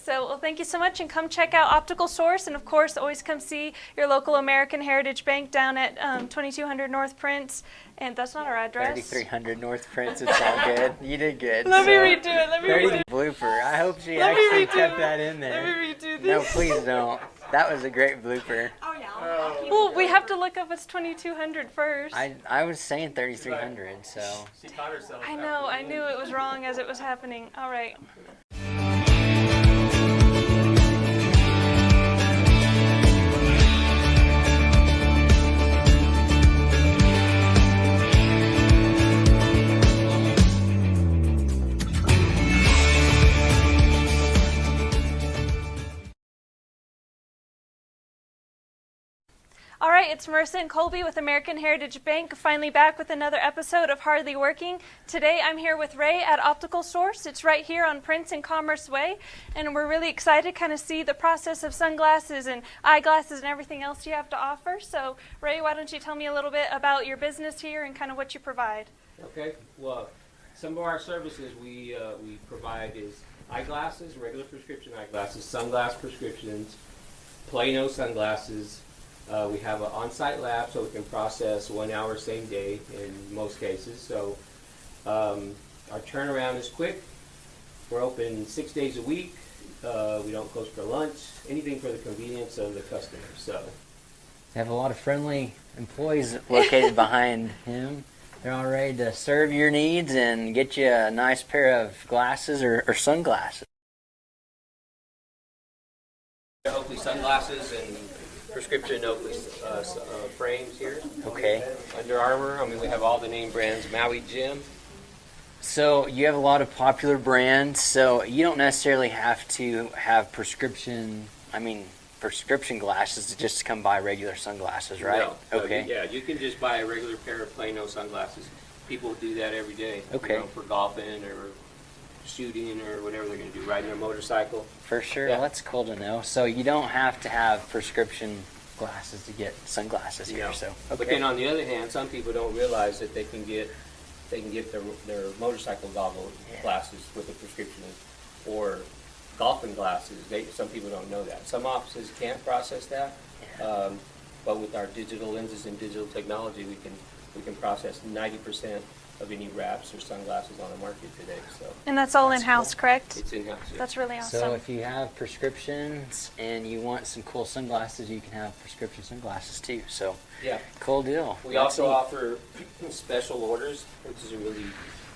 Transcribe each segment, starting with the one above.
So, well, thank you so much, and come check out Optical Source, and of course, always come see your local American Heritage Bank down at 2200 North Prince, and that's not our address. 3300 North Prince, it's all good. You did good. Let me redo it, let me redo it. Blooper, I hope she actually kept that in there. Let me redo this. No, please don't. That was a great blooper. Oh, yeah. Well, we have to look up what's 2200 first. I was saying 3300, so. She taught herself. I know, I knew it was wrong as it was happening. All right. All right, it's Marissa and Colby with American Heritage Bank, finally back with another episode of Hardly Working. Today I'm here with Ray at Optical Source. It's right here on Prince and Commerce Way, and we're really excited to kind of see the process of sunglasses and eyeglasses and everything else you have to offer. So, Ray, why don't you tell me a little bit about your business here and kind of what you provide? Okay, well, some of our services we provide is eyeglasses, regular prescription eyeglasses, sunglass prescriptions, Plano sunglasses. We have an on-site lab, so we can process 1 hour same day in most cases. So our turnaround is quick. We're open 6 days a week. We don't close for lunch. Anything for the convenience of the customer. So They have a lot of friendly employees located behind him. They're all ready to serve your needs and get you a nice pair of glasses or sunglasses. Oakley sunglasses and prescription Oakley frames here. Okay. Under Armour. I mean, we have all the name brands. Maui Jim. So you have a lot of popular brands, so you don't necessarily have to have prescription glasses to just come buy regular sunglasses, right? No. Okay. Yeah, you can just buy a regular pair of Plano sunglasses. People do that every day. Okay. You know, for golfing or shooting or whatever they're going to do, riding their motorcycle. For sure. Yeah. Well, that's cool to know. So you don't have to have prescription glasses to get sunglasses here. No. So But okay. then on the other hand, some people don't realize that they can get their motorcycle goggle glasses with a prescription, or golfing glasses. Some people don't know that. Some offices can't process that, but with our digital lenses and digital technology, we can process 90% of any wraps or sunglasses on the market today. So And that's all That's in-house, cool. correct? it's in-house. Yeah. That's really awesome. So if you have prescriptions and you want some cool sunglasses, you can have prescription sunglasses too. So Yeah. cool deal. We That's also neat. offer special orders, which is a really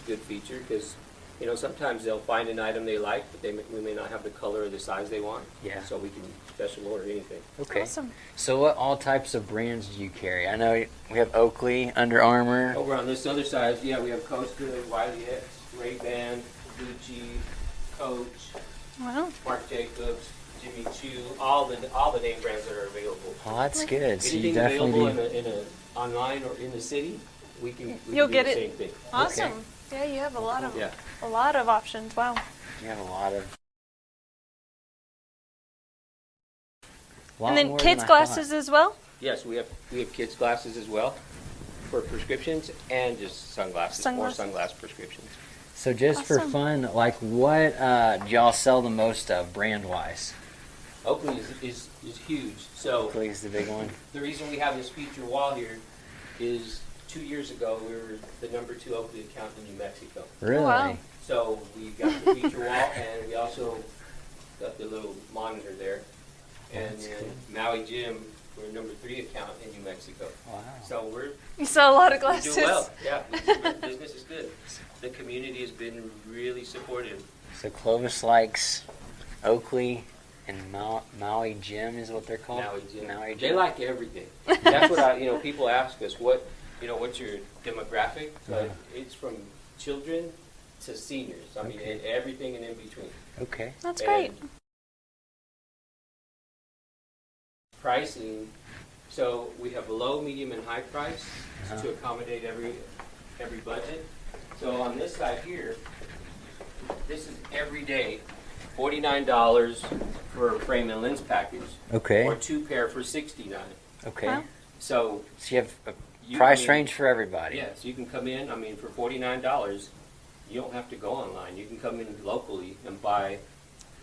good feature because, you know, sometimes they'll find an item they like, but we may not have the color or the size they want. Yeah. So we can special order anything. Okay. Awesome. So what all types of brands do you carry? I know we have Oakley, Under Armour. Over on this other side, yeah, we have Costa, Wiley X, Ray-Ban, Gucci, Coach, Well, Marc Jacobs, Jimmy Choo, all the name brands that are available. Oh, that's good. So you Anything definitely available do. in a online or in the city, we can You'll do get the it. same thing. awesome. Yeah, you have a lot of Yeah. options. Wow. You have a lot of. And then kids' glasses as well? Yes, we have kids' glasses as well for prescriptions and just sunglasses, more Sunglasses. sunglass prescriptions. So just for Awesome. fun, like what do y'all sell the most of brand-wise? Oakley is huge. So Oakley's the big one. the reason we have this feature wall here is 2 years ago we were the #2 Oakley account in New Mexico. Really? wow. So we got the feature wall and we also got the little monitor there. And That's then cool. Maui Jim, we're #3 account in New Mexico. Wow. So we're You sell a lot of we glasses. do well. Yeah, business is good. The community has been really supportive. So Clovis likes Oakley and Maui Jim is what they're called? Maui Jim. Maui They Jim. like everything. That's what people ask us, what's your demographic? But it's from children to seniors. I mean, Okay. and everything and in between. Okay. That's great. And pricing, so we have low, medium, and high price to accommodate every budget. So on this side here, this is every day, $49 for a frame and lens package, Okay. or 2 pair for $69. Okay. Wow. So So you have a you price can- range for everybody. Yes, you can come in. I mean, for $49, you don't have to go online. You can come in locally and buy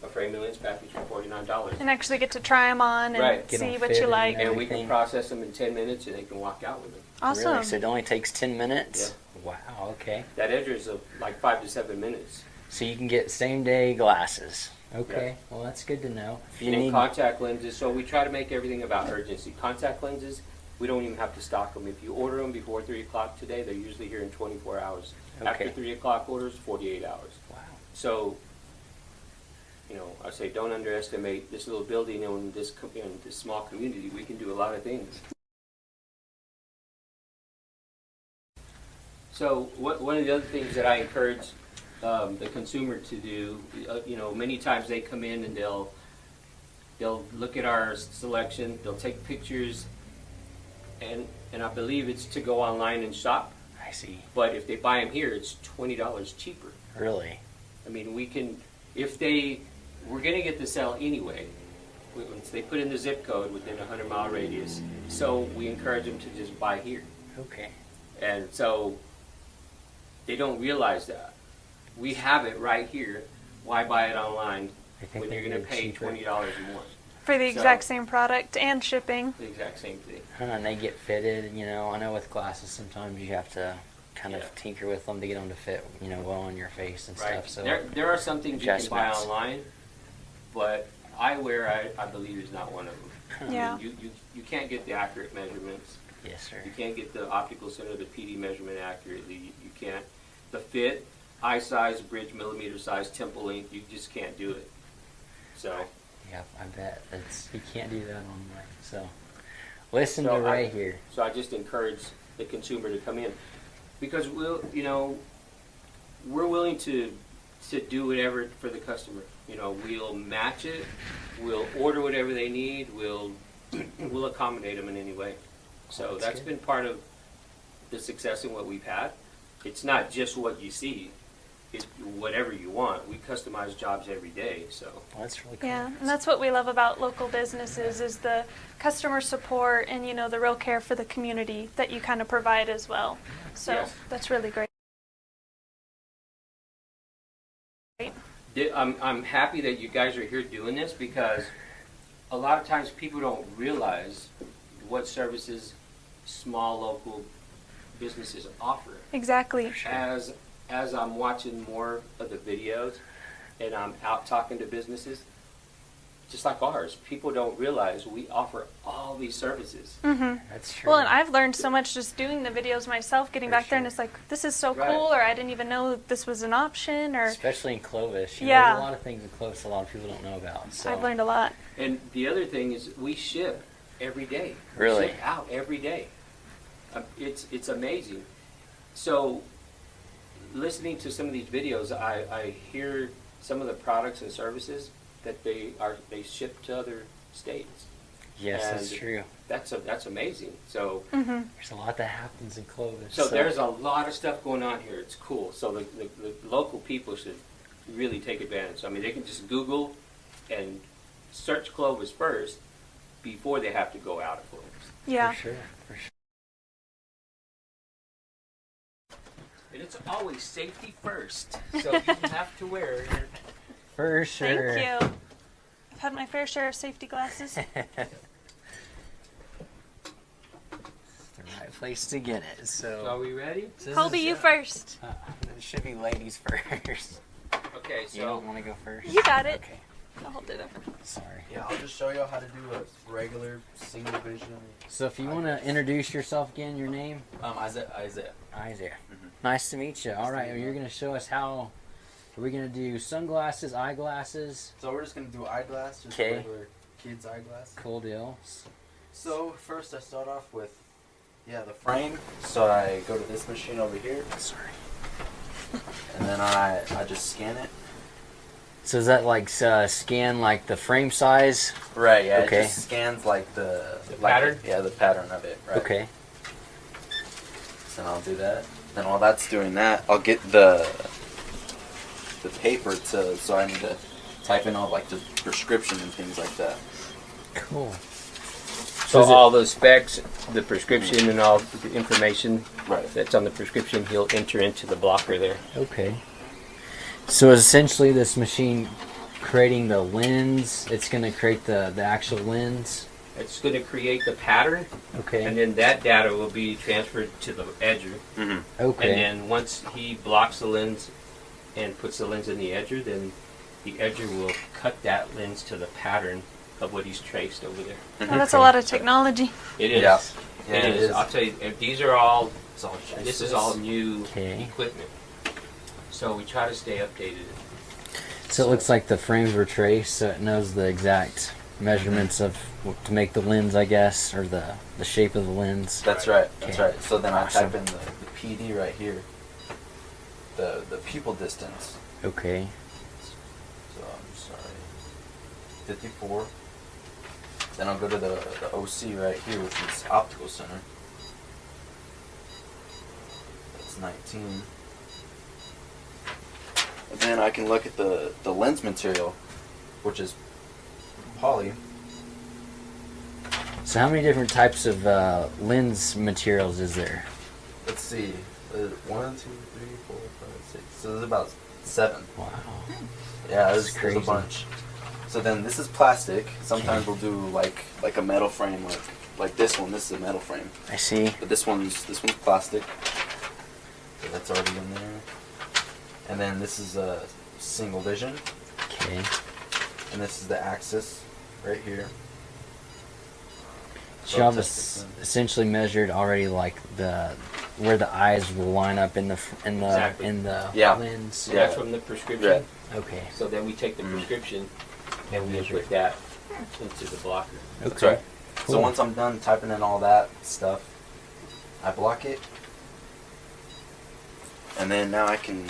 a frame and lens package for $49. And actually get to try them on and Right. Get 'em see what fitted you and like. And we can Everything. process them in 10 minutes, and they can walk out with them. Awesome. Really? So it only takes 10 minutes? Wow, okay. That edger is like 5 to 7 minutes. So you can get same day glasses. Okay, well that's good to know. If you And need, contact lenses, so we try to make everything about urgency. Contact lenses, we don't even have to stock them. If you order them before 3 o'clock today, they're usually here in 24 hours. After Okay. 3 o'clock orders, 48 hours. wow. So, you know, I say don't underestimate this little building in this small community. We can do a lot of things. So one of the other things that I encourage the consumer to do, you know, many times they come in and they'll look at our selection, they'll take pictures, and I believe it's to go online and shop. I see. But if they buy them here, it's $20 cheaper. Really? I mean, we're going to get the sale anyway. Once they put in the zip code within a 100-mile radius, so we encourage them to just buy here. Okay. And so they don't realize that. We have it right here. Why buy it online I think when you're they going to get pay cheaper. $20 more? For the So- exact same product and shipping. The exact same thing. And they get fitted, you know. I know with glasses sometimes you have to kind Yeah. of tinker with them to get them to fit, you know, well on your face and Right. stuff. So There are some things you can buy adjustments. online, but eyewear, I believe, is not one of them. Yeah. I mean, you can't get the accurate measurements. yes, sir. You can't get the optical center, the PD measurement accurately. You can't. The fit, eye size, bridge, millimeter size, temple length, you just can't do it. So, Yeah, I bet you can't do that online. So listen So to Ray here. so I just encourage the consumer to come in because we're willing to do whatever for the customer. You know, we'll match it, we'll order whatever they need, we'll accommodate them in any way. So That's that's good. been part of the success in what we've had. It's not just what you see. It's whatever you want. We customize jobs every day, so. Well, that's really cool. Yeah, and that's what we love about local businesses is the customer support and, you know, the real care for the community that you kind of provide as well. So Yes. that's really great. I'm happy that you guys are here doing this because a lot of times people don't realize what services small local businesses offer. Exactly. As I'm watching more of the videos and I'm out talking to businesses, just like ours, people don't realize we offer all these services. Mm-hmm. That's true. Well, and I've learned so much just doing the videos myself, getting For back there, and sure. it's like, this is so Right. cool, or I didn't even know this was an option, or Especially in Clovis. You know, Yeah. there's a lot of things in Clovis a lot of people don't know about. So I've learned a lot. And the other thing is we ship every day. Really? We ship out every day. It's amazing. So listening to some of these videos, I hear some of the products and services that they ship to other states. yes, that's and- true. That's amazing. So Mm-hmm. There's a lot that happens in Clovis. so there's a lot of stuff going on here. It's cool. So the local people should really take advantage. I mean, they can just Google and search Clovis first before they have to go out of Clovis. Yeah. For sure. For sure. And it's always safety first. So you have to wear your For sure. Thank you. I've had my fair share of safety glasses. The right place to get it. So So are we ready? this Colby, is- you first. It should be ladies first. Okay, You so don't want to go first? You got it. Okay. I'll hold it up. Sorry. Yeah, I'll just show you how to do a regular single vision. So if you want to introduce yourself again, your name? Isaiah. Isaiah. Mhm. Nice to meet you. All right, to meet you're you. going to show us how. Are we going to do sunglasses, eyeglasses? So we're just gonna do eyeglass, just 'Kay. regular kids eyeglass. Cool deal. So first I start off with, the frame. So I go to this machine over here, Sorry. and then I just scan it. So is that like scan like the frame size? Right. Yeah. Okay. It just scans like the pattern? The pattern of it. Right. Okay. So I'll do that. Then while that's doing that, I'll get the paper so I need to type in all like the prescription and things like that. Cool. So is it- all the specs, the prescription, and all the information Right. that's on the prescription, he'll enter into the blocker there. Okay. So essentially, this machine creating the lens. It's going to create the actual lens. It's going to create the pattern, Okay. and then that data will be transferred to the edger. Okay. And then once he blocks the lens and puts the lens in the edger, then the edger will cut that lens to the pattern of what he's traced over there. Oh, that's a lot of technology. It is. Yeah. It is. I'll tell you, these are all. This is all new Okay. equipment. So we try to stay updated. So it looks like the frames were traced, so it knows the exact measurements of to make the lens, I guess, or the shape of the lens. That's right. That's Okay. right. So then Awesome. I type in the PD right here. The pupil distance. Okay. So I'm sorry. 54. Then I'll go to the OC right here, which is optical center. That's 19. And then I can look at the lens material, which is poly. So how many different types of lens materials is there? Let's see. 1, 2, 3, 4, 5, 6. So there's about 7. Wow. Yeah, That's there's a crazy. bunch. So then this is plastic. Sometimes we'll do like a metal frame, like this one. This is a metal frame, I see. but this one's plastic. So that's already in there. And then this is a single vision, Okay. and this is the axis right here. So y'all have essentially measured already like where the eyes will line up in the Exactly. Yeah. lens. So Yeah. that's from the prescription. Right. Okay. So then we take the prescription and we put that into the blocker. That's Okay. right. Cool. So once I'm done typing in all that stuff, I block it, and then now I can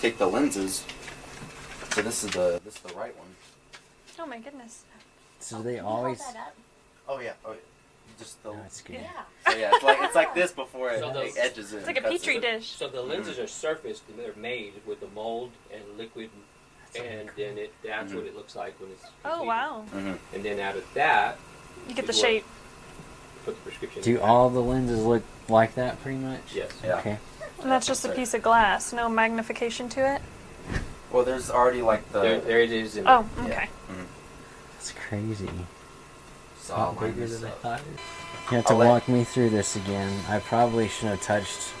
take the lenses. So this is the right one. Oh my goodness. So they always. Oh yeah. Just the. No, it's good. So yeah, it's like this before it So those- edges it. It's like a and cuts petri it. dish. So the lenses are surfaced and they're made with the mold and liquid, and then that's what it looks like when it's Oh completed. wow. Mhm. And then out of that, You get the is what- shape. put the prescription. Do in. all the lenses look like that pretty much? Yes. Yeah. Okay. And that's just a piece of glass. No magnification to it. Well, there's already like the. There it is. In Oh, Yeah. okay. That's crazy. So A I'll lot line bigger this than I up. thought. You have to I'll let- walk me through this again. I probably should have touched.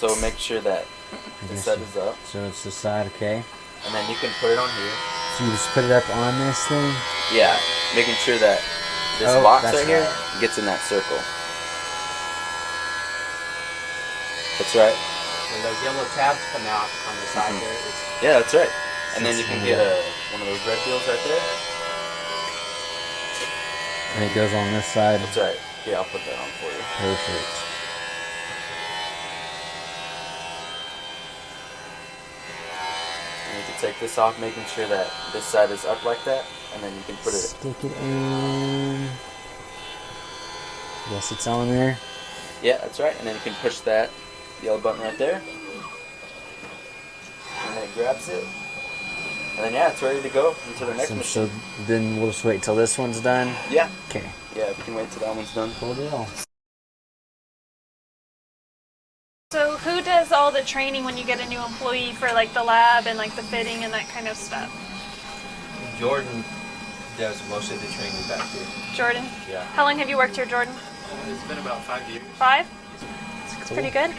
So make sure that I the guess set you- is up, So it's the side, okay? and then you can put it on here. So you just put it up on this thing? Yeah, making sure that this Oh, box that's right here right. gets in that circle. That's right. When those yellow tabs come out on the side Mhm. there, it's Yeah, that's right. And then you That's can get one of those red deals right there. And it goes on this side. That's right. Yeah, I'll put that on for you. Perfect. And you can take this off, making sure that this side is up like that, and then you can put it. Stick it in. Guess it's on there. Yeah, that's right. And then you can push that yellow button right there, and then it grabs it. And then yeah, it's ready to go into the next So machine. then we'll just wait till this one's done. Yeah, Okay. yeah. We can wait till that one's done. Cool deal. So who does all the training when you get a new employee for like the lab and like the fitting and that kind of stuff? Jordan does most of the training back here. Jordan? Yeah. How long have you worked here, Jordan? It's been about 5 years. 5? It's pretty good.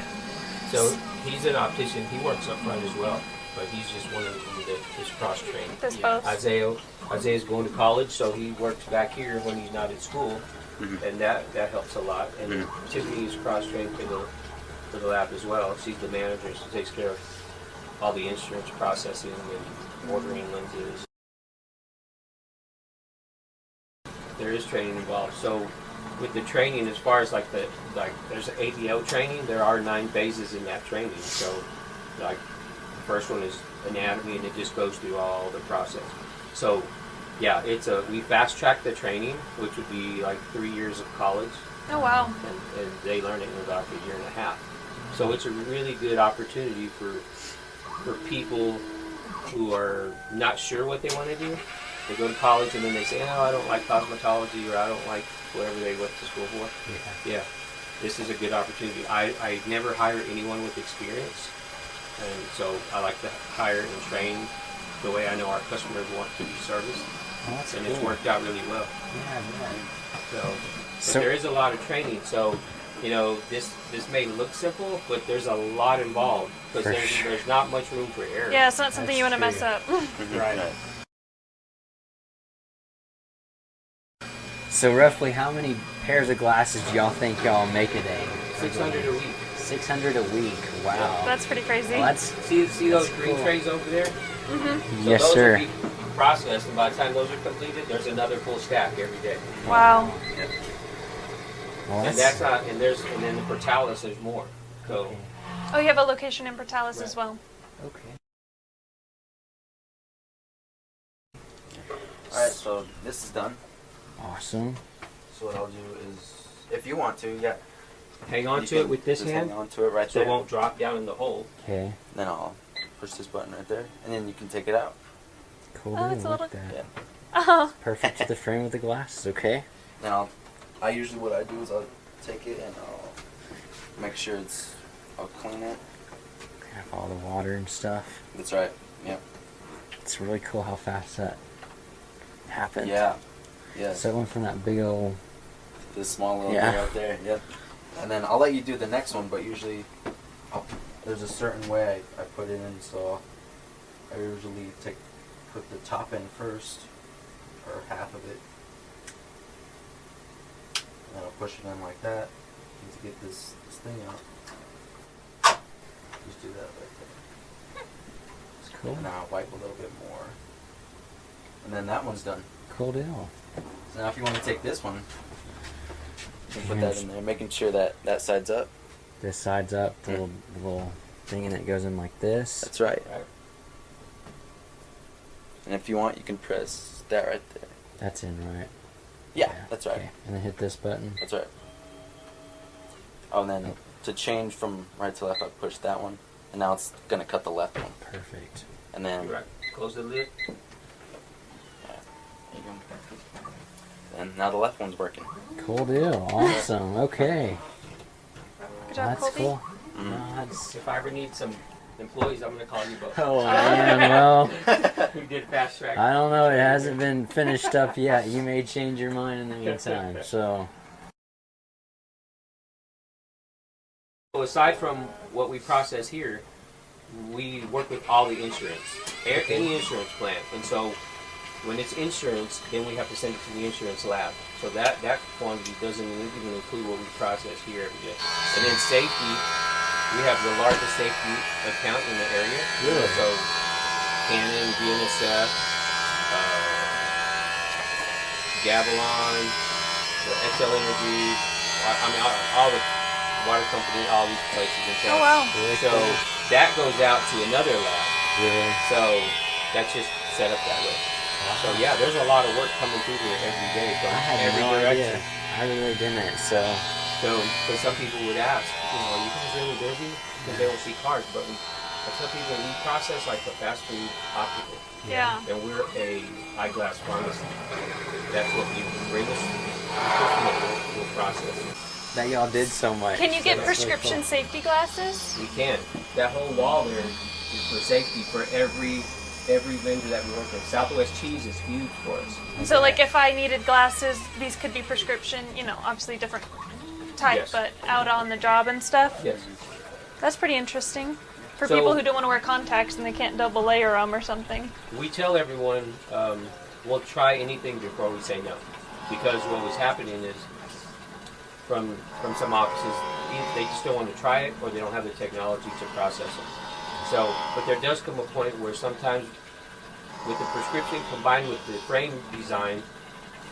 So he's an optician. He works up front as well, but he's just one of them that is cross trained. Does both. Isaiah's going to college, so he works back here when he's not at school, and that helps a lot. And Tiffany is cross trained for the lab as well. She's the manager. She takes care of all the insurance processing and ordering lenses. There is training involved. So with the training, as far as there's an ADL training, there are 9 phases in that training. So like the first one is anatomy, and it just goes through all the process. So yeah, we fast track the training, which would be like 3 years of college, Oh wow. and they learn it in about a year and a half. So it's a really good opportunity for people who are not sure what they want to do. They go to college and then they say, "Oh, I don't like cosmetology," or "I don't like whatever they went to school for." Yeah, this is a good opportunity. I never hire anyone with experience, and so I like to hire and train the way I know our customers want to be serviced, Oh, that's and cool. it's worked out really well. Yeah, man. But there is a lot of training, so this may look simple, but there's a lot involved because For sure. there's not much room for error. Yeah, it's not something That's you want to mess true. up. Right. So roughly, how many pairs of glasses do y'all think y'all make a day? 600 a week. 600 a week. Wow. That's pretty crazy. Well, that's See those That's green cool. trays over there? So yes, those sir. will be processed, and by the time those are completed, there's another full stack every day. Wow. Well, And that's not, and then for Talis, there's more. So Oh, you have a location in Portales as Right. well. okay. Alright, so this is done. Awesome. So what I'll do is, if you want to, yeah. hang on you to it can with this just hand, hang on to it right so there. it won't drop down in the hole. Okay. Then I'll push this button right there, and then you can take it out. Cool. Oh, deal. it's a Look little- at that. Yeah. Oh. Perfect to the frame with the glasses. Okay. Then I usually what I do is I'll take it and I'll make sure I'll clean it. Have all the water and stuff. That's right. Yep. It's really cool how fast that happened. Yeah. Yeah. So it went from that big old. This small little Yeah. thing right there. Yep. And then I'll let you do the next one, but usually there's a certain way I put it in, so I usually put the top in first, or half of it. And then I'll push it in like that to get this thing out. Just do that right there. It's cool. And then I'll wipe a little bit more. And then that one's done. Cool deal. So now if you want to take this one, you can put that in there, making sure that that side's up. This side's up. The little thing, and it goes in like this. That's right. Right. And if you want, you can press that right there. That's in right. Yeah, that's right. Okay. And then hit this button. That's right. Oh, and then to change from right to left, I push that one, and now it's gonna cut the left one. Perfect. And then Right. Close the lid. there you go. And now the left one's working. Cool deal. Awesome. Okay. Good job, That's Colby. cool. Mm. No, that's. If I ever need some employees, I'm going to call you both. Oh man. Well, We did fast track. I don't know. It hasn't been finished up yet. You may change your mind in the meantime. So. So aside from what we process here, we work with all the insurance, any insurance plan. And so when it's insurance, then we have to send it to the insurance lab. So that quantity doesn't even include what we process here every day. And then safety, we have the largest safety account in the area. Really? So Canon, BNSF, Gavilon, the XL Energy, I mean all the water company, all these places in town. Oh, wow. Really So cool. that goes out to another lab. Really. So that's just set up that way. So yeah, there's a lot of work coming through here every day from I had every no direction. idea. I really didn't. So. So, but some people would ask, are you guys really busy? Because they don't see cars. But I tell people we process like the fast food optical, Yeah. and we're a eyeglass pharmacy. That's what we bring us. We'll process it. That y'all did so much. Can you get That's really prescription cool. safety glasses? We can. That whole wall there is for safety for every vendor that we work with. Southwest Cheese is huge for us. So, like, if I needed glasses, these could be prescription, obviously different type, Yes. but out on the job and stuff. Yes. That's pretty interesting. For So- people who don't want to wear contacts and they can't double layer them or something. We tell everyone we'll try anything before we say no, because what was happening is from some offices either they just don't want to try it or they don't have the technology to process it. So, but there does come a point where sometimes with the prescription combined with the frame design,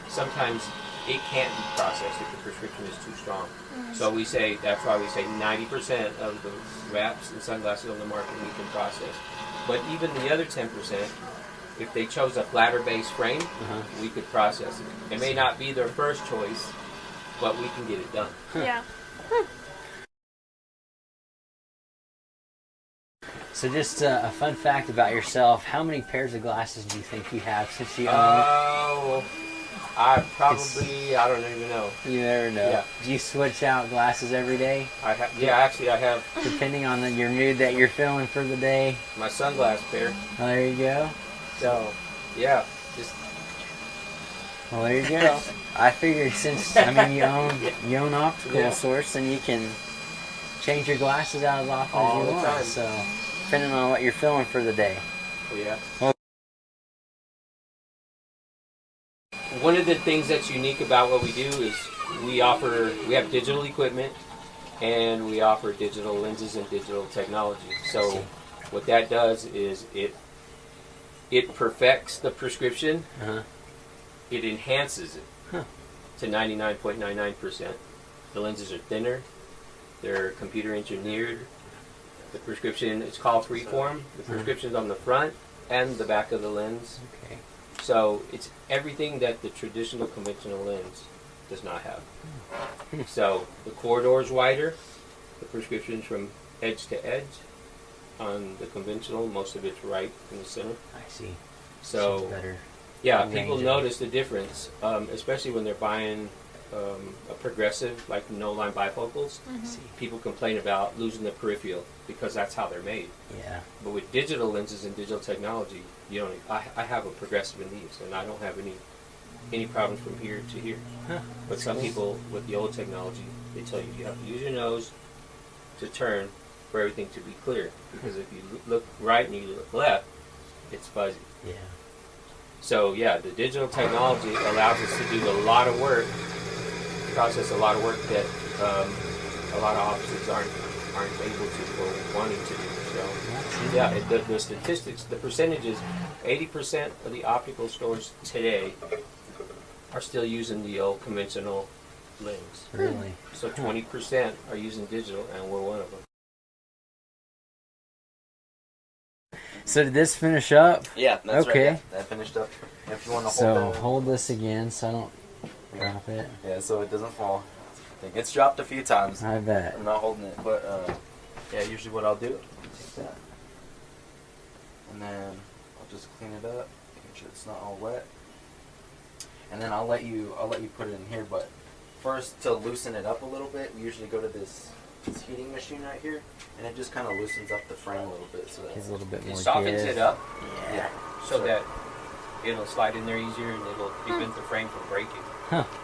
sometimes it can't be processed if the prescription is too strong. So that's why we say 90% of the wraps and sunglasses on the market we can process. But even the other 10%, if they chose a flatter base frame, we could process it. It may not be their first choice, but we can get it done. Yeah. So just a fun fact about yourself. How many pairs of glasses do you think you have since you own Oh, I don't even know. it? You never know. Yeah. Do you switch out glasses every day? I have Depending on your mood that you're feeling for the day? my sunglass pair. Oh, there you go. So, yeah, just Well, there you go. I figured since you own Optical Source, then you can change your glasses out as often All as the you want. time. So, depending on what you're feeling for the day. yeah. Well- One of the things that's unique about what we do is we have digital equipment and we offer digital lenses and digital technology. So what that does is it perfects the prescription. Uh-huh. It enhances it to 99.99%. The lenses are thinner. They're computer engineered. The prescription is called freeform. The prescription's on the front and the back of the lens. Okay. So it's everything that the traditional conventional lens does not have. So the corridor is wider. The prescription's from edge to edge. On the conventional, most of it's right in the center. I see. So Better. yeah, range people of- notice the difference, especially when they're buying a progressive, like no-line bifocals. See. People complain about losing the peripheral because that's how they're made. Yeah. But with digital lenses and digital technology, you don't. I have a progressive in these, and I don't have any problems from here to here. Huh. But some people with the old technology, they tell you you have to use your nose to turn for everything to be clear. Because if you look right and you look left, it's fuzzy. Yeah. So yeah, the digital technology allows us to do a lot of work, process a lot of work that a lot of offices aren't able to or wanting to do. So yeah, the statistics, the percentages, 80% of the optical stores today are still using the old conventional lens. Really. So 20% are using digital, and we're one of them. So did this finish up? Yeah, that's Okay. right. Yeah, that finished up. If you want to So hold that. hold this again so I don't drop it. Yeah, so it doesn't fall. I think it's dropped a few times. I bet. I'm not holding it, but yeah, usually what I'll do, take that, and then I'll just clean it up, making sure it's not all wet, and then I'll let you put it in here. But first, to loosen it up a little bit, we usually go to this heating machine right here, and it just kind of loosens up the frame a little bit, so Gives that a little bit more It softens give. it up Yeah. so that it'll slide in there easier, and it'll prevent the frame from breaking.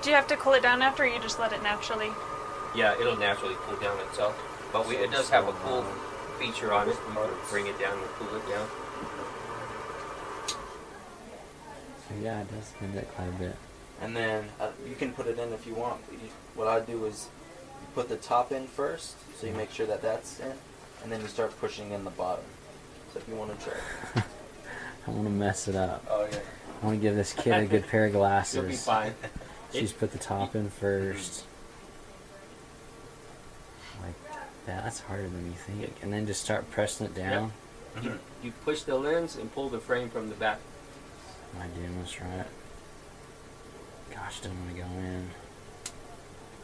Do you have to cool it down after, or you just let it naturally? Yeah, it'll naturally cool down itself. But it does have a cool feature on it. You can bring it down and cool it down. So yeah, it does bend it quite a bit. and then you can put it in if you want. But what I do is you put the top in first, so you make sure that that's in, and then you start pushing in the bottom. So if you want to try. I want to mess it up. Oh yeah. I want to give this kid a good pair of glasses. You'll be fine. She's put the top in first. Like that. That's harder than you think. And then just start pressing it down. You push the lens and pull the frame from the back. Am I doing this right? Gosh, don't want to go in.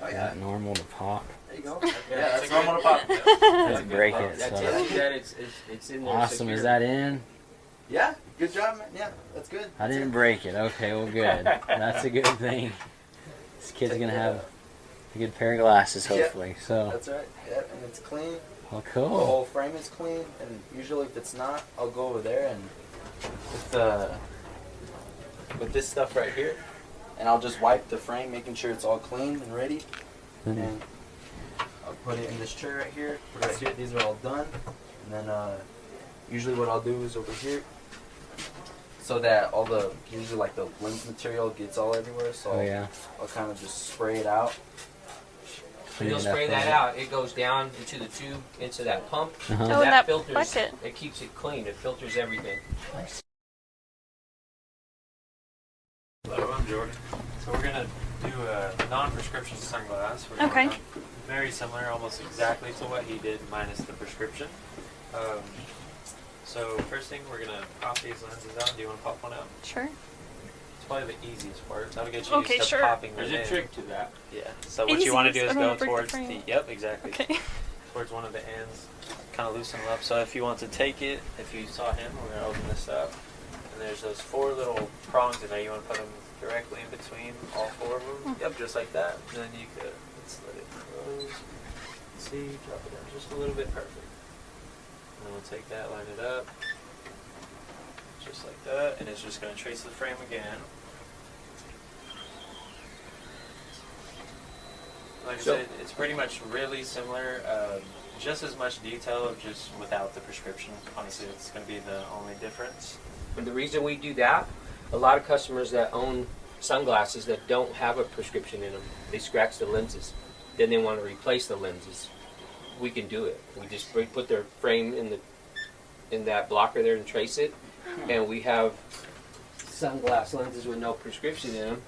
Oh Is yeah. that normal to pop? There you go. Yeah, Yeah, that's that's normal to pop. Let's break it. That So. tells you that it's in there. Awesome. secure. Is that in? Yeah, good job, man. Yeah, that's good. I didn't break it. Okay, well, good. That's a good thing. This kid's gonna have a good pair of glasses, Yeah. hopefully. So, That's right. Yep, and it's clean. well, The cool. whole frame is clean, and usually if it's not, I'll go over there and with this stuff right here, and I'll just wipe the frame, making sure it's all clean and ready. And I'll put it in this tray right here. Right here, these are all done. And then usually what I'll do is over here, so that all the usually like the lens material gets all everywhere. So Oh yeah. I'll kind of just spray it out. When you'll spray that out, it goes down into the tube, into that pump. Uh-huh. Oh, and that filters. bucket. It keeps it clean. It filters everything. Hello, I'm Jordan. So we're gonna do a non-prescription sunglass. We're Okay. going very similar, almost exactly to what he did, minus the prescription. So first thing, we're gonna pop these lenses out. Do you want to pop one out? Sure. It's probably the easiest part. That'll get you Okay, used to sure. popping There's them a in. trick to that. Yeah. So what you want to do Easy, is I don't go wanna break the towards the. frame. Yep, exactly. Okay. Towards one of the ends, kind of loosen them up. So if you want to take it, if you saw him, we're gonna open this up, and there's those 4 little prongs in there. You want to put them directly in between all 4 of them. Yep, just like that. And then you could let's let it close. See, drop it down just a little bit, perfect. And then we'll take that, line it up. just like that, and it's just going to trace the frame again. Like I said, it's pretty much really similar, just as much detail, just without the prescription. Honestly, it's going to be the only difference. And the reason we do that, a lot of customers that own sunglasses that don't have a prescription in them, they scratch the lenses. Then they want to replace the lenses. We can do it. We just put their frame in that blocker there and trace it. And we have sunglass lenses with no prescription in them.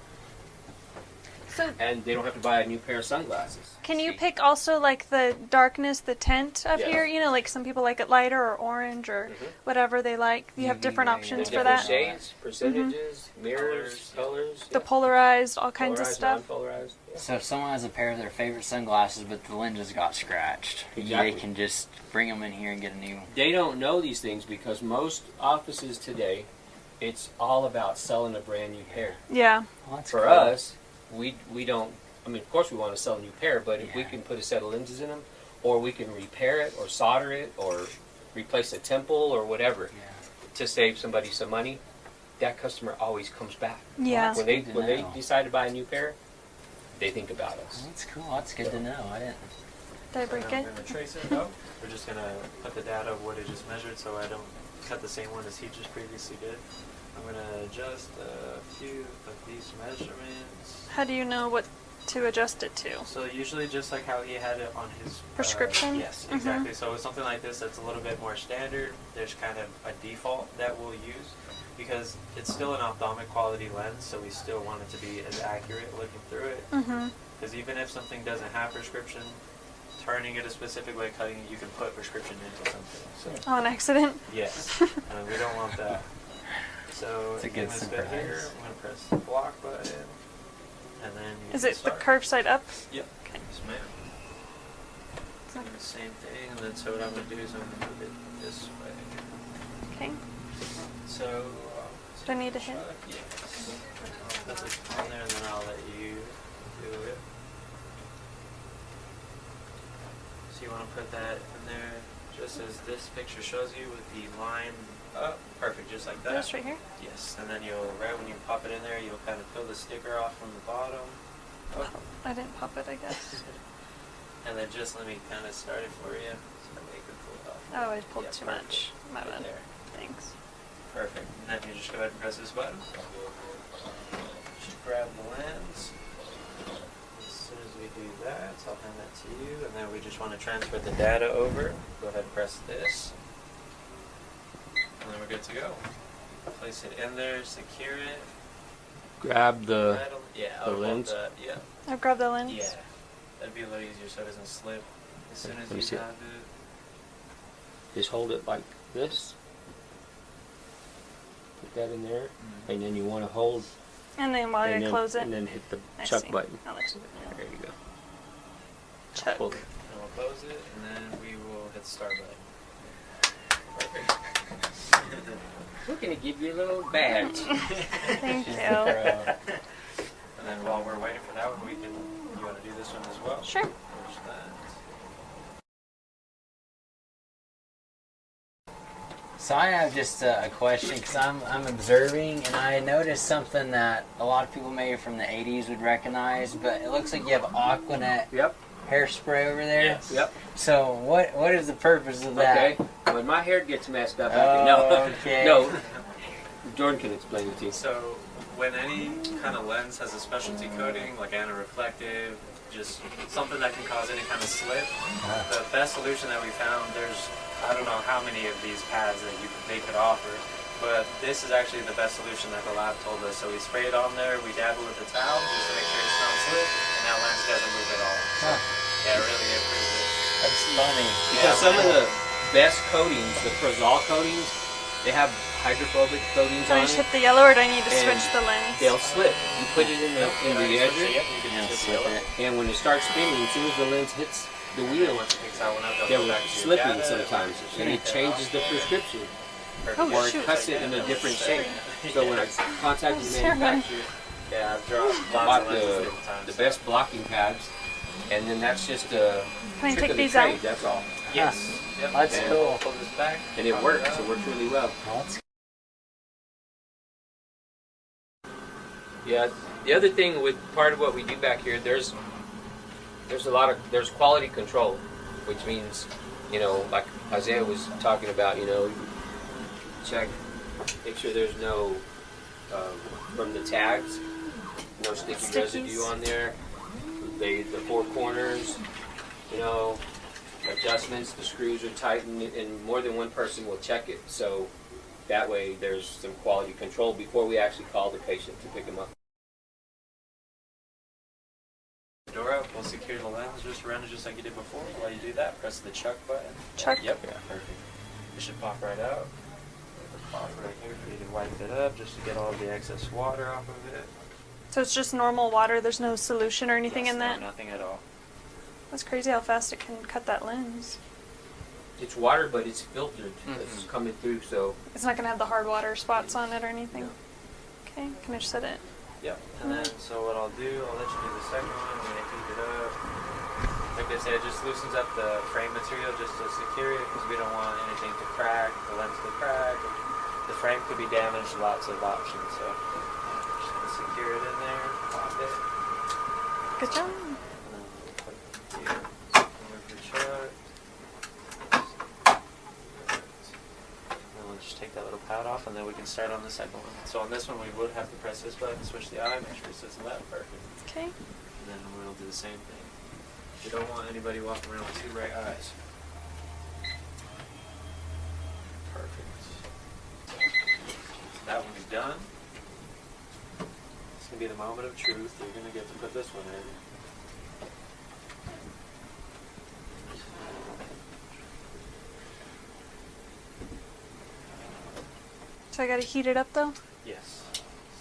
So And they don't have to buy a new pair of sunglasses. can you pick also like the darkness, the tint of Yes. here? You know, like some people like it lighter or orange or whatever they like. You have UV different ray, options The for different that. shades, percentages, mirrors, colors. The polarized, all kinds of Polarized, stuff. non-polarized. Yeah. So if someone has a pair of their favorite sunglasses, but the lenses got scratched, Exactly. they can just bring them in here and get a new. They don't know these things because most offices today, it's all about selling a brand new pair. Yeah. Well, that's For cool. us, we don't. I mean, of course, we want to sell a new pair, but if we Yeah. can put a set of lenses in them, or we can repair it, or solder it, or replace a temple, or whatever, Yeah. to save somebody some money, that customer always comes back. Yeah. That's When they good to when they know. decide to buy a new pair, they think about us. Well, that's cool. That's good to know. I didn't. Did I break And I'm it? going to trace it up. We're just going to put the data of what it just measured so I don't cut the same one as he just previously did. I'm going to adjust a few of these measurements. How do you know what to adjust it to? So usually just like how he had it on his Prescription? Yes, Mhm. exactly. So with something like this that's a little bit more standard, there's kind of a default that we'll use because it's still an ophthalmic quality lens, so we still want it to be as accurate looking through it. Mm-hmm. Because even if something doesn't have prescription, turning it a specific way, cutting it, you can put prescription into something. So On accident? yes, we don't want that. So It's a again, good this bit here, surprise. I'm going to press the block button, and then you Is can it the start. curved side up? Yep. Okay. Yes, ma'am. Do the same thing, and then so what I'm going to do is I'm going to move it this way. Okay. So, Do I need to hit? yes. I'll put this on there, and then I'll let you do it. So you want to put that in there, just as this picture shows you, with the line up. Perfect, just like that. Just right here? Yes, and then you'll, right when you pop it in there, you'll kind of peel the sticker off from the bottom. Oh. I didn't pop it, I guess. And then just let me kind of start it for you. So that you can pull it off. Oh, I pulled Yeah, too perfect. much. My Right bad. there. Thanks. Perfect. And then you just go ahead and press this button. Just grab the lens. As soon as we do that, I'll hand that to you. And then we just want to transfer the data over. Go ahead and press this. And then we're good to go. Place it in there, secure it. Grab the That'll- yeah, the I'll lens? Yeah. I'll grab the lens. Yeah. That'd be a little easier so it doesn't slip. As soon as Let me you see it. have it. just hold it like this. Put that in there, and then you want to hold And then while and I then, close it, and then hit the I chuck see. button. I'll let you There you go. chuck. Hold it. And we'll close it, and then we will hit the start button. Perfect. We're gonna give you a little badge. Thank you. And then while we're waiting for that one, you want to do this one as well? Sure. There's that. So I have just a question because I'm observing and I noticed something that a lot of people maybe from the 80s would recognize, but it looks like you have Aquanet Yep. hairspray over there. Yes. Yep. So what is the purpose of that? Okay. When my hair gets messed up, I can no. Okay. No. Jordan can explain it to you. So when any kind of lens has a specialty coating, like anti-reflective, just something that can cause any kind of slip, the best solution that we found, there's I don't know how many of these pads that they could offer, but this is actually the best solution that the lab told us. So we spray it on there, we dabble with the towel just to make sure it's not slip, and that lens doesn't move at all. So Huh. yeah, it really improves it. That's funny. Because some of the best coatings, the Prozol coatings, they have hydrophobic coatings Do I on just it. hit the yellow or do I need to And switch the lens? They'll slip. You put it in the edger, Yep, you can Yeah, just slip feel it. and when it starts spinning, as soon as the lens hits the wheel, Once it picks that one up, they they'll go were back to your slipping data, sometimes, just and it shake that changes off. the prescription, Perfect. Oh, or shoot. it cuts it in a different shape. So when I contacted the Sarah. manufacturer, Yeah, I've dropped bought lots of lenses different times. the best blocking pads, and then that's just a Can I trick take of the these trade. out? That's all, Yes. Yep. That's And cool. Pull this back. and it pop works. out. It works really well. Well, that's Yeah. The other thing with part of what we do back here, there's quality control, which means, like Isaiah was talking about, check, make sure there's no from the tags, no sticky residue on there. The four corners, adjustments, the screws are tightened, and more than one person will check it. So that way there's some quality control before we actually call the patient to pick them up. Door up, we'll secure the lens, just run it just like you did before. While you do that, press the chuck button. Chuck. Yep, yeah, perfect. It should pop right out. It'll pop right here for you to wipe it up just to get all the excess water off of it. So it's just normal water. There's no solution or anything Yes, in no, that. nothing at all. That's crazy how fast it can cut that lens. It's water, but it's filtered. It's coming through, so It's not gonna have the hard water spots on it or anything. Okay, can I just set it? Yep. And then, so what I'll do, I'll let you do the second one. I'm going to heat it up. Like I said, it just loosens up the frame material just to secure it because we don't want anything to crack, the lens to crack. The frame could be damaged, lots of options. So just going to secure it in there, pop it. Good job. And then put it here. Move your chuck. And we'll just take that little pad off and then we can start on the second one. So on this one we would have to press this button, switch the eye, make sure it sits in left, perfect. Okay. And then we'll do the same thing. You don't want anybody walking around with two bright eyes. Perfect. That one is done. It's going to be the moment of truth. You're going to get to put this one in. So I gotta heat it up though? Yes.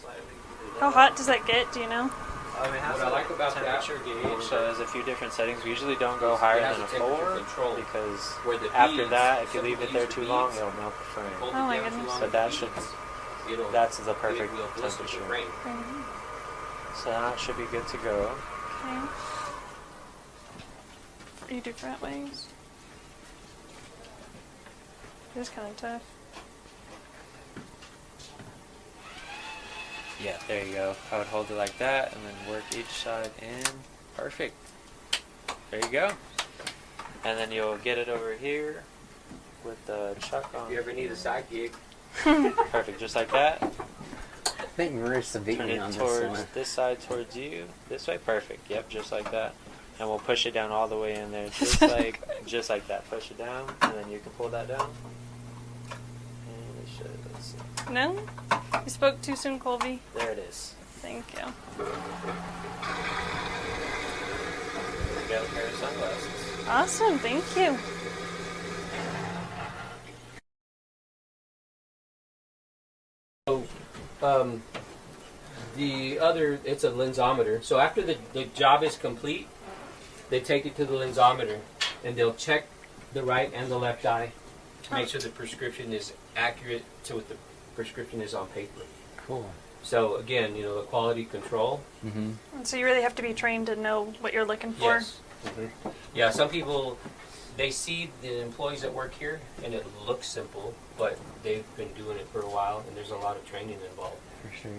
Slightly heated How up. hot does that get? Do you know? It has What I like about that temperature gauge, so there's a few different settings. We usually don't go higher has than a a temperature 4 control because where the after beads, that, if you some leave it of there these too beads, long, it'll melt the frame. hold Oh it my down too goodness. long So with that the should, beads, it'll- that's the perfect it will blister the temperature. frame. So that should be good to go. Okay. 3 different ways. It is kind of tough. Yeah, there you go. I would hold it like that and then work each side in. Perfect. There you go. And then you'll get it over here with the chuck on. If you ever need a side gig, Perfect, just like that. I think Marissa beat Turn me it on this towards one. this side towards you. This way, perfect. Yep, just like that. And we'll push it down all the way in there, just just like that. Push it down, and then you can pull that down. And it should. Let's see. No? You spoke too soon, Colby. There it is. Thank you. You got a pair of sunglasses. Awesome, thank you. it's a lensometer. So after the job is complete, they take it to the lensometer and they'll check the right and the left eye to make sure the prescription is accurate to what the prescription is on paper. Cool. So again, the quality control. Mm-hmm. And so you really have to be trained to know what you're looking for. Yes. Yeah, some people, they see the employees that work here and it looks simple, but they've been doing it for a while and there's a lot of training involved. For sure.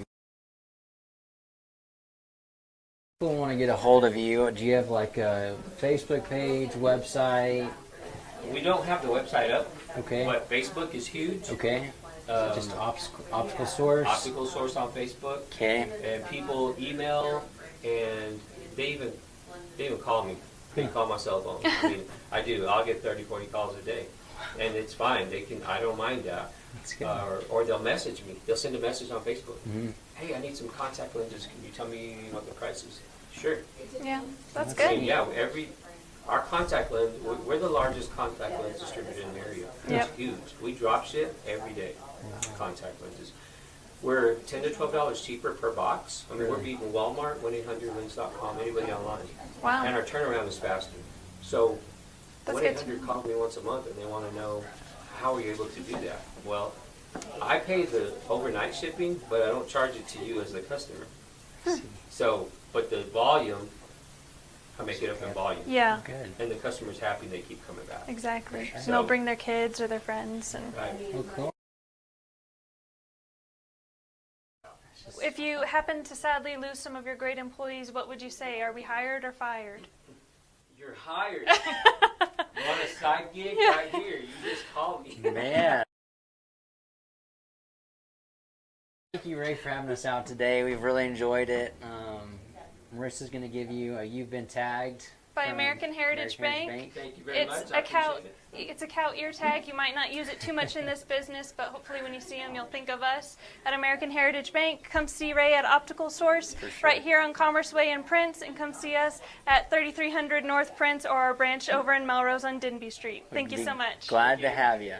People want to get a hold of you. Do you have like a Facebook page, website? We don't have the website up, Okay. but Facebook is huge. Okay. Um, Just optical source. Optical Source on Facebook, Okay. and people email, and they even call me. They call my cell phone. I mean, I do. I'll get 30, 40 calls a day, and it's fine. I don't mind that. That's good. Or they'll message me. They'll send a message on Facebook. Mhm. Hey, I need some contact lenses. Can you tell me what the price is? Sure. Yeah, that's That's And good. yeah, our contact lens, we're the largest contact lens distributor in the area. Yep. It's huge. We drop ship every day. Contact lenses. We're $10 to $12 cheaper per box. I mean, we're beating Walmart, 1-800-lens.com, anybody online. And Wow. our turnaround is faster. So That's good. 1-800 calls me once a month and they want to know, how are you able to do that? Well, I pay the overnight shipping, but I don't charge it to you as the customer. So, but the volume, I make it up in volume. Yeah, Good. And the customer's happy, they keep coming back. exactly. And So- they'll bring their kids or their friends. And Right. Oh, cool. if you happen to sadly lose some of your great employees, what would you say? Are we hired or fired? You're hired. You want a side gig right here? You just call me. Man. Thank you, Ray, for having us out today. We've really enjoyed it. Marissa's going to give you a You've Been Tagged By from American Heritage Bank. Thank you very much. It's I a cow. appreciate it. It's a cow ear tag. You might not use it too much in this business, but hopefully when you see them, you'll think of us at American Heritage Bank. Come see Ray at Optical Source For sure. right here on Commerce Way in Prince, and come see us at 3300 North Prince or our branch over in Melrose on Denby Street. Thank you We'd so be much. Glad to have you.